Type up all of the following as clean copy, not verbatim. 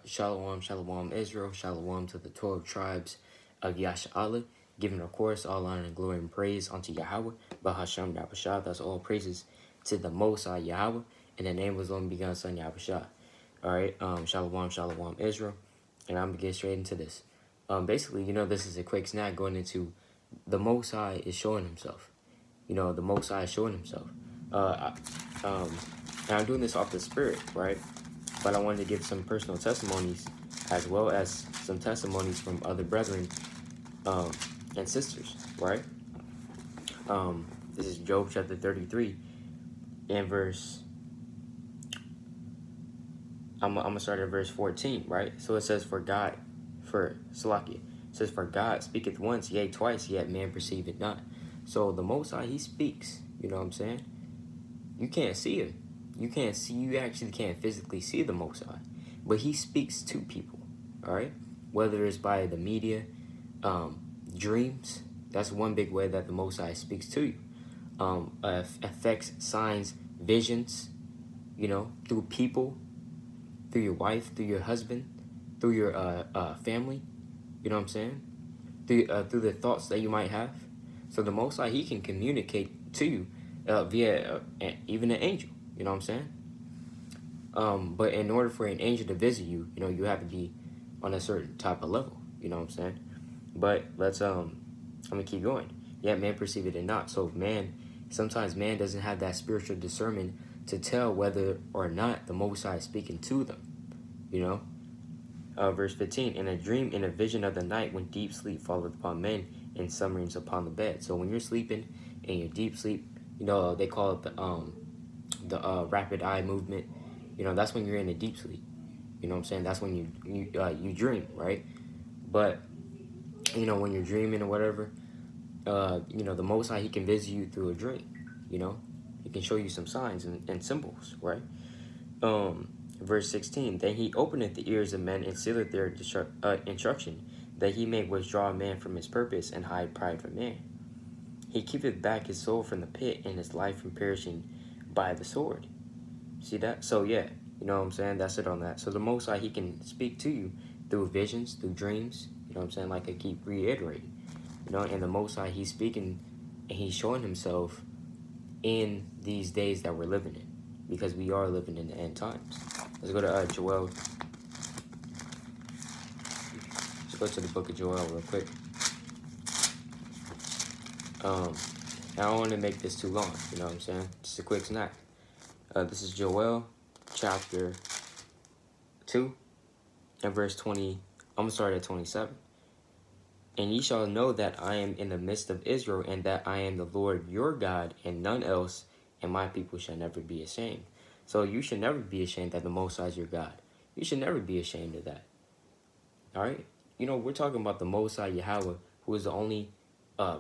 Shalom, shalom, Israel, shalom to the 12 tribes of Yasharahla, giving of course all honor and glory and praise unto Yahawah, BAHASHAM, Yahawashi. That's all praises to the Most High Yahawah, in the name of His only begotten Son, Yahawashi. Alright, shalom, shalom, Israel, and I'm gonna get straight into this. Basically, this is a quick snack going into the Most High is showing Himself. The Most High is showing Himself. And I'm doing this off the Spirit, right? But I wanted to give some personal testimonies as well as some testimonies from other brethren and sisters, right? This is Job chapter 33 and verse, I'm going to start at verse 14, right? So it says, for God speaketh once, yea, twice, yet man perceiveth not. So the Most High, He speaks, you know what I'm saying? You can't see Him. You actually can't physically see the Most High, but He speaks to people, all right? Whether it's by the media, dreams, that's one big way that the Most High speaks to you. Affects, signs, visions, through people, through your wife, through your husband, through your family, you know what I'm saying? Through the thoughts that you might have. So the Most High, He can communicate to you via even an angel. You know what I'm saying? But in order for an angel to visit you, you have to be on a certain type of level. You know what I'm saying? But let's I'm gonna keep going. Yet man perceive it not. So sometimes man doesn't have that spiritual discernment to tell whether or not the Most High is speaking to them. Verse 15, in a dream, in a vision of the night, when deep sleep falleth upon men, and slumberings upon the bed. So when you're sleeping in your deep sleep, they call it the rapid eye movement. That's when you're in a deep sleep. You know what I'm saying? That's when you dream, right? But when you're dreaming or whatever, the Most High, He can visit you through a dream. He can show you some signs and symbols, right? Verse 16, then He openeth the ears of men and sealeth their instruction, that He may withdraw man from his purpose and hide pride from man. He keepeth back his soul from the pit and his life from perishing by the sword. See that? So yeah, you know what I'm saying? That's it on that. So the Most High, He can speak to you through visions, through dreams. You know what I'm saying? Like I keep reiterating. And the Most High, He's speaking and He's showing Himself in these days that we're living in, because we are living in the end times. Let's go to Joel. Let's go to the book of Joel real quick. I don't want to make this too long, you know what I'm saying? Just a quick snack. This is Joel chapter 2 and verse 20. I'm going to start at 27. And ye shall know that I am in the midst of Israel, and that I am the Lord your God, and none else, and my people shall never be ashamed. So you should never be ashamed that the Most High is your God. You should never be ashamed of that. All right? We're talking about the Most High Yahawah, who is the only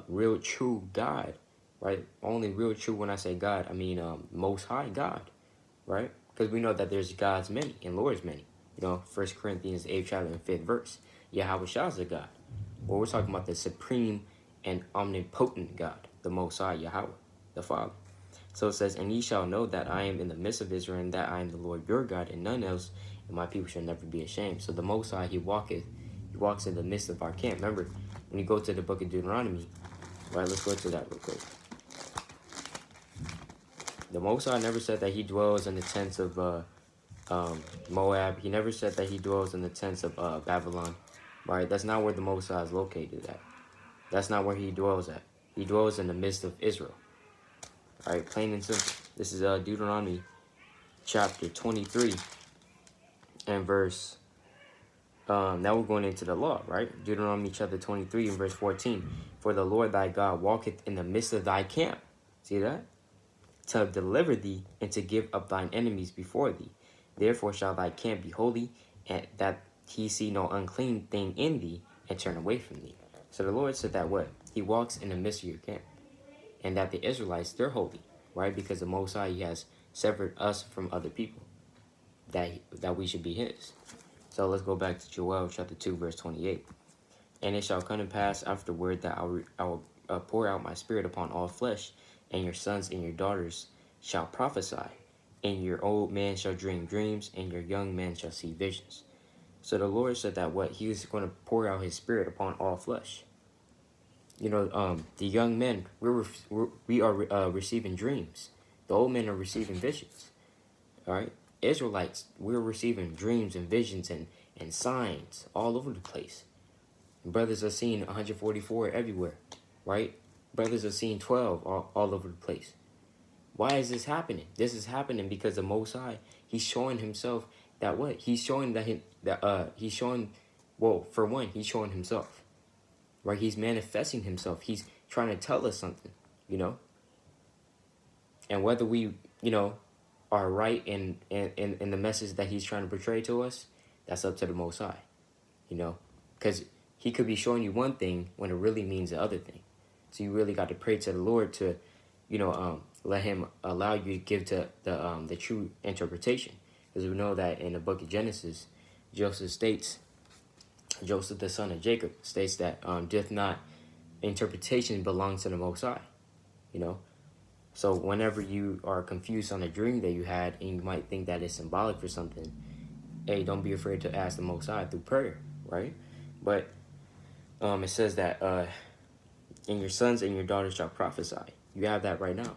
real true God, right? Only real true, when I say God, I mean Most High God, right? Because we know that there's gods many and lords many. 1 Corinthians 8th chapter and 5th verse. YAHAWASHI is a God. Well, we're talking about the supreme and omnipotent God, the Most High Yahawah, the Father. So it says, and ye shall know that I am in the midst of Israel, and that I am the Lord your God, and none else, and my people shall never be ashamed. So the Most High, He walks in the midst of our camp. Remember, when you go to the book of Deuteronomy, right, let's go to that real quick. The Most High never said that He dwells in the tents of Moab. He never said that He dwells in the tents of Babylon, right? That's not where the Most High is located at. That's not where He dwells at. He dwells in the midst of Israel. All right, plain and simple. This is Deuteronomy chapter 23 and verse, now we're going into the law, right? Deuteronomy chapter 23 and verse 14. For the Lord thy God walketh in the midst of thy camp. See that? To deliver thee and to give up thine enemies before thee. Therefore shall thy camp be holy, and that He see no unclean thing in thee, and turn away from thee. So the Lord said that what? He walks in the midst of your camp. And that the Israelites, they're holy, right? Because the Most High, He has severed us from other people, that we should be His. So let's go back to Joel chapter 2, verse 28. And it shall come to pass afterward that I will pour out my Spirit upon all flesh, and your sons and your daughters shall prophesy, and your old man shall dream dreams, and your young man shall see visions. So the Lord said that what He was going to pour out His Spirit upon all flesh. You know, the young men, we are receiving dreams. The old men are receiving visions. All right, Israelites, we're receiving dreams and visions and signs all over the place. Brothers are seeing 144 everywhere, right? Brothers are seeing 12 all over the place. Why is this happening? This is happening because the Most High, He's showing Himself that what? He's showing He's showing, well, for one, He's showing Himself, right? He's manifesting Himself. He's trying to tell us something, you know? And whether we, you know, are right in the message that He's trying to portray to us, that's up to the Most High, you know? Because He could be showing you one thing when it really means the other thing. So you really got to pray to the Lord to, you know, let Him allow you to give to the true interpretation. Because we know that in the book of Genesis, Joseph, the son of Jacob, states that doth not interpretation belongs to the Most High, you know. So whenever you are confused on a dream that you had and you might think that it's symbolic for something, hey, don't be afraid to ask the Most High through prayer, right? But it says that and your sons and your daughters shall prophesy. You have that right now.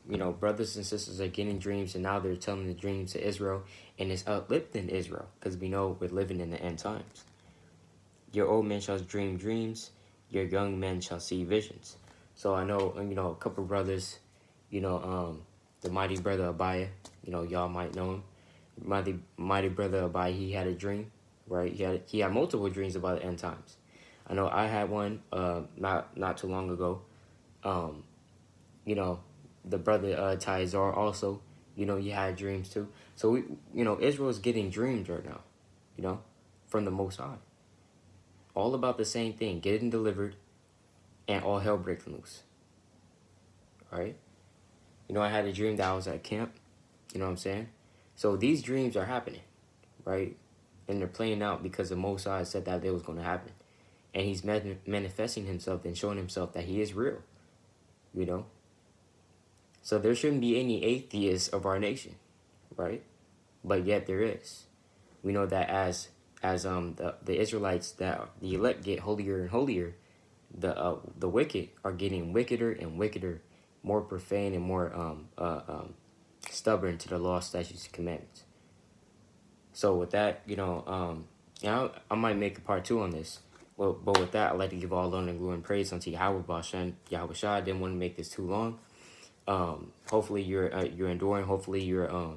You know, brothers and sisters are getting dreams, and now they're telling the dreams to Israel, and it's uplifting Israel, because we know we're living in the end times. Your old men shall dream dreams, your young men shall see visions. So I know, you know, a couple brothers, you know, the mighty brother Abiah, you know, y'all might know him. Mighty brother Abiah, he had a dream, right? He had multiple dreams about the end times. I know I had one not too long ago. You know, the brother Taizar also, you know, he had dreams too. So we, you know, Israel's getting dreams right now, you know, from the Most High. All about the same thing, getting delivered, and all hell breaking loose. All right? You know, I had a dream that I was at camp. You know what I'm saying? So these dreams are happening, right? And they're playing out because the Most High said that they was going to happen. And He's manifesting Himself and showing Himself that He is real, you know? So there shouldn't be any atheists of our nation, right? But yet there is. We know that as the Israelites, that the elect get holier and holier, the wicked are getting wickeder and wickeder, more profane and more stubborn to the law, statutes, and commandments. So with that, you know, I might make a part 2 on this. Well, but with that, I'd like to give all honor and glory and praise unto Yahawah, BAHASHAM, YAHAWASHI. I didn't want to make this too long. Hopefully you're enduring. Hopefully you're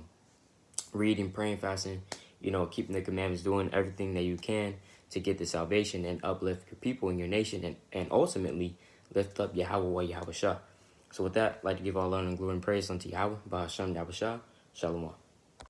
reading, praying, fasting, you know, keeping the commandments, doing everything that you can to get the salvation and uplift your people and your nation, and ultimately lift up YAHAWAH, YAHAWASHI. So with that, I'd like to give all honor and glory and praise unto Yahawah, BAHASHAM, YAHAWASHI. Shalom.